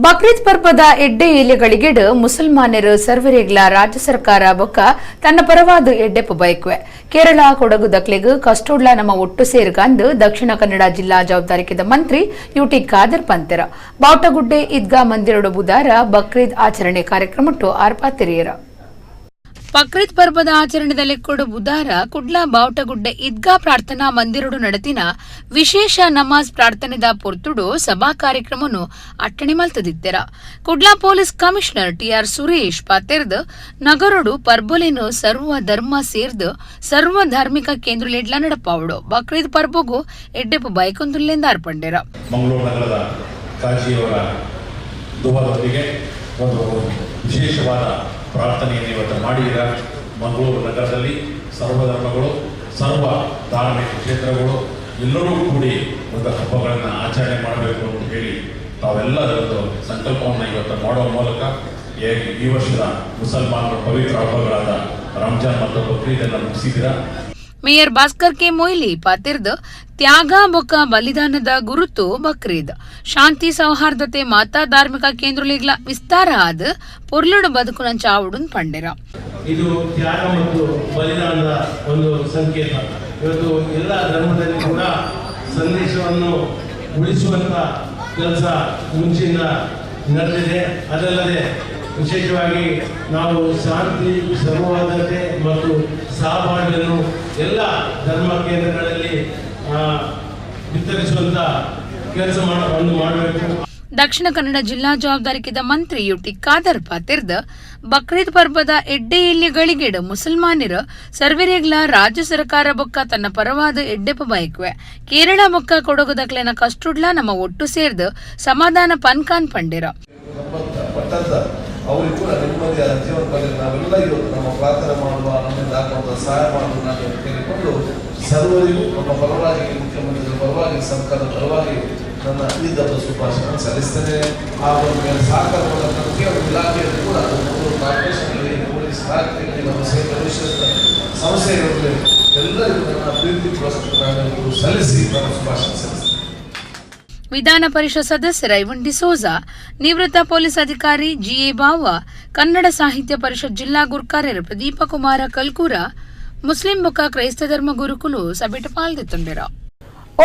ಬಕ್ರೀದ್ ಪರ್ವದ ಎಡ್ಡೆ ಎಲೆಗಳಿಗೆಡು ಮುಸಲ್ಮಾನರು ಸರ್ವರೆಗ್ಲ ರಾಜ್ಯ ಸರ್ಕಾರ ಬೊಕ್ಕ ತನ್ನ ಪರವಾದ ಎಡ್ಡೆಪ್ಪು ಬಯಕುವೆ ಕೇರಳ ಕೊಡಗು ದಕ್ಲೆಗ್ ಕಷ್ಟೋಡ್ಲ ನಮ್ಮ ಒಟ್ಟು ಸೇರ್ಗಂದು ದಕ್ಷಿಣ ಕನ್ನಡ ಜಿಲ್ಲಾ ಜವಾಬ್ದಾರಿಕೆದ ಮಂತ್ರಿ ಯುಟಿ ಖಾದರ್ ಪಂತೆರ ಬಾವಟಗುಡ್ಡೆ ಈದ್ಗಾ ಮಂದಿರಡು ಬುಧಾರ ಬಕ್ರೀದ್ ಆಚರಣೆ ಕಾರ್ಯಕ್ರಮಟ್ಟು ಆರ್ಪಾತಿರಿಯರ ಬಕ್ರೀದ್ ಪರ್ವದ ಆಚರಣೆದಲ್ಲಿ ಬುಧವಾರ ಕುಡ್ಲ ಬಾವಟಗುಡ್ಡೆ ಈದ್ಗಾ ಪ್ರಾರ್ಥನಾ ಮಂದಿರಡು ನಡತಿನ ವಿಶೇಷ ನಮಾಜ್ ಪ್ರಾರ್ಥನೆದ ಪೊರ್ತುಡು ಸಭಾ ಕಾರ್ಯಕ್ರಮನು ಅಟ್ಟಣೆ ಮಲ್ತದಿತ್ತೆರ ಕುಡ್ಲ ಪೊಲೀಸ್ ಕಮಿಷನರ್ ಟಿ.ಆರ್. ಸುರೇಶ್ ಪಾತೆರ್ದ್ ನಗರಡು ಪರ್ಬೊಲೆನು ಸರ್ವ ಧರ್ಮ ಸೇರ್ದು ಸರ್ವ ಧಾರ್ಮಿಕ ಕೇಂದ್ರಲೆಡ್ಲ ನಡಪಾವಡು ಬಕ್ರೀದ್ ಪರ್ಬೊಗು ಎಡ್ಡೆಪ್ಪು ಬೈಕೊಂದುಲ್ಲೆಂದು ಅರ್ಪಂಡೆರ ಮಂಗಳೂರು ನಗರದ ಕಾಜಿಯವರ ದುವಾದೊಂದಿಗೆ ಒಂದು ವಿಶೇಷವಾದ ಪ್ರಾರ್ಥನೆಯನ್ನು ಇವತ್ತು ಮಾಡಿದ ಮಂಗಳೂರು ನಗರದಲ್ಲಿ ಸರ್ವಧರ್ಮಗಳು ಸರ್ವ ಧಾರ್ಮಿಕ ಕ್ಷೇತ್ರಗಳು ಎಲ್ಲರೂ ಕೂಡಿ ಒಂದು ಹಬ್ಬಗಳನ್ನು ಆಚರಣೆ ಮಾಡಬೇಕು ಅಂತ ಹೇಳಿ ತಾವೆಲ್ಲದರದ್ದು ಸಂಕಲ್ಪವನ್ನು ಇವತ್ತು ಮಾಡುವ ಮೂಲಕ ಈ ವರ್ಷದ ಮುಸಲ್ಮಾನರ ಪವಿತ್ರ ಹಬ್ಬಗಳಾದ ರಂಜಾನ್ ಮತ್ತು ಬಕ್ರೀದನ್ನು ಮುಗಿಸಿದಿರಾ. ಮೇಯರ್ ಭಾಸ್ಕರ್ ಕೆ ಮೊಯ್ಲಿ ಪಾತಿರ್ದ್ ತ್ಯಾಗ ಬೊಕ್ಕ ಬಲಿದಾನದ ಗುರುತು ಬಕ್ರೀದ್ ಶಾಂತಿ ಸೌಹಾರ್ದತೆ ಮಾತಾ ಧಾರ್ಮಿಕ ಕೇಂದ್ರಲಿಗ್ಲ ವಿಸ್ತಾರ ಆದ ಪೊರ್ಲುಡು ಬದುಕುನ ಚಾವುಡುನ್ ಪಂಡೆರ. ಇದು ತ್ಯಾಗ ಮತ್ತು ಬಲಿದಾನದ ಒಂದು ಸಂಕೇತ. ಇವತ್ತು ಎಲ್ಲ ಧರ್ಮದಲ್ಲಿ ಕೂಡ ಸಂದೇಶವನ್ನು ಉಳಿಸುವಂತ ಕೆಲಸ ಮುಂಚಿನ ನಡೆದಿದೆ. ಅದಲ್ಲದೆ ವಿಶೇಷವಾಗಿ ನಾವು ಶಾಂತಿ ಸೌಹಾರ್ದತೆ ಮತ್ತು ಸಹಬಾಳ್ವೆಯನ್ನು ಎಲ್ಲ ಧರ್ಮ ಕೇಂದ್ರಗಳಲ್ಲಿ ವಿತರಿಸುವಂತ ಕೆಲಸ ಮಾಡಬೇಕು. ದಕ್ಷಿಣ ಕನ್ನಡ ಜಿಲ್ಲಾ ಜವಾಬ್ದಾರಿಕೆದ ಮಂತ್ರಿ ಯುಟಿ ಖಾದರ್ ಪಾತಿರ್ದ್ ಬಕ್ರೀದ್ ಪರ್ವದ ಎಡ್ಡೆ ಎಲ್ಲಿಗಳಿಗೆಡು ಮುಸಲ್ಮಾನರು ಸರ್ವೆರೆಗ್ಲ ರಾಜ್ಯ ಸರ್ಕಾರ ಬೊಕ್ಕ ತನ್ನ ಪರವಾದ ಎಡ್ಡೆಪ್ಪ ಬಯಕುವೆ ಕೇರಳ ಬೊಕ್ಕ ಕೊಡಗು ದಕ್ಲೆನ ಕಷ್ಟುಡ್ಲ ನಮ್ಮ ಒಟ್ಟು ಸೇರ್ದು ಸಮಾಧಾನ ಪನ್ಕಾನ್ ಪಂಡೆರ. ಅವರಿಗೂ ಕೂಡ ನೆಮ್ಮದಿಯಾದ ಜೀವನದಲ್ಲಿ ನಾವೆಲ್ಲ ಇವತ್ತು ನಮ್ಮ ಪ್ರಾರ್ಥನೆ ಮಾಡುವ ನಮ್ಮಿಂದ ಆಗುವಂಥ ಸಹಾಯ ಮಾಡುವ ನಾವು ಕೇಳಿಕೊಂಡು ಸರ್ವರಿಗೂ ನಮ್ಮ ಪರವಾಗಿ ಮುಖ್ಯಮಂತ್ರಿಗಳ ಪರವಾಗಿ ಸರ್ಕಾರದ ಪರವಾಗಿ ನನ್ನ ಈದ್ ಹಬ್ಬದ ಶುಭಾಶಯ ಸಲ್ಲಿಸ್ತೇನೆ. ಆ ಒಂದು ಸಹಕಾರ ಪ್ರತಿಯೊಂದು ಇಲಾಖೆಯಲ್ಲಿ ಕೂಡ ಕಾರ್ಪೊರೇಷನ್ಗಳಲ್ಲಿ ಪೊಲೀಸ್ ಇಲಾಖೆಯಲ್ಲಿ ನಮ್ಮ ಸಂಸ್ಥೆಗಳಲ್ಲಿ ಎಲ್ಲರಿಗೂ ನನ್ನ ಪ್ರೀತಿ ಪುರಸ್ಕಾರ ಸಲ್ಲಿಸಿ ನನ್ನ ಶುಭಾಶಯ ಸಲ್ಲಿಸ್ತೇನೆ. ವಿಧಾನ ಪರಿಷತ್ ಸದಸ್ಯ ರೈವನ್ ಡಿಸೋಜಾ, ನಿವೃತ್ತ ಪೊಲೀಸ್ ಅಧಿಕಾರಿ ಜಿಎ ಬಾವ, ಕನ್ನಡ ಸಾಹಿತ್ಯ ಪರಿಷತ್ ಜಿಲ್ಲಾ ಗುರ್ಕಾರ್ಯರು ಪ್ರದೀಪ ಕುಮಾರ ಕಲ್ಕೂರ, ಮುಸ್ಲಿಂ ಬೊಕ್ಕ ಕ್ರೈಸ್ತ ಧರ್ಮ ಗುರುಕುಲು ಸಭೆಟ್ ಪಾಲ್ಗೊಳ್ಳುತ್ತಿದ್ದಾರೆ.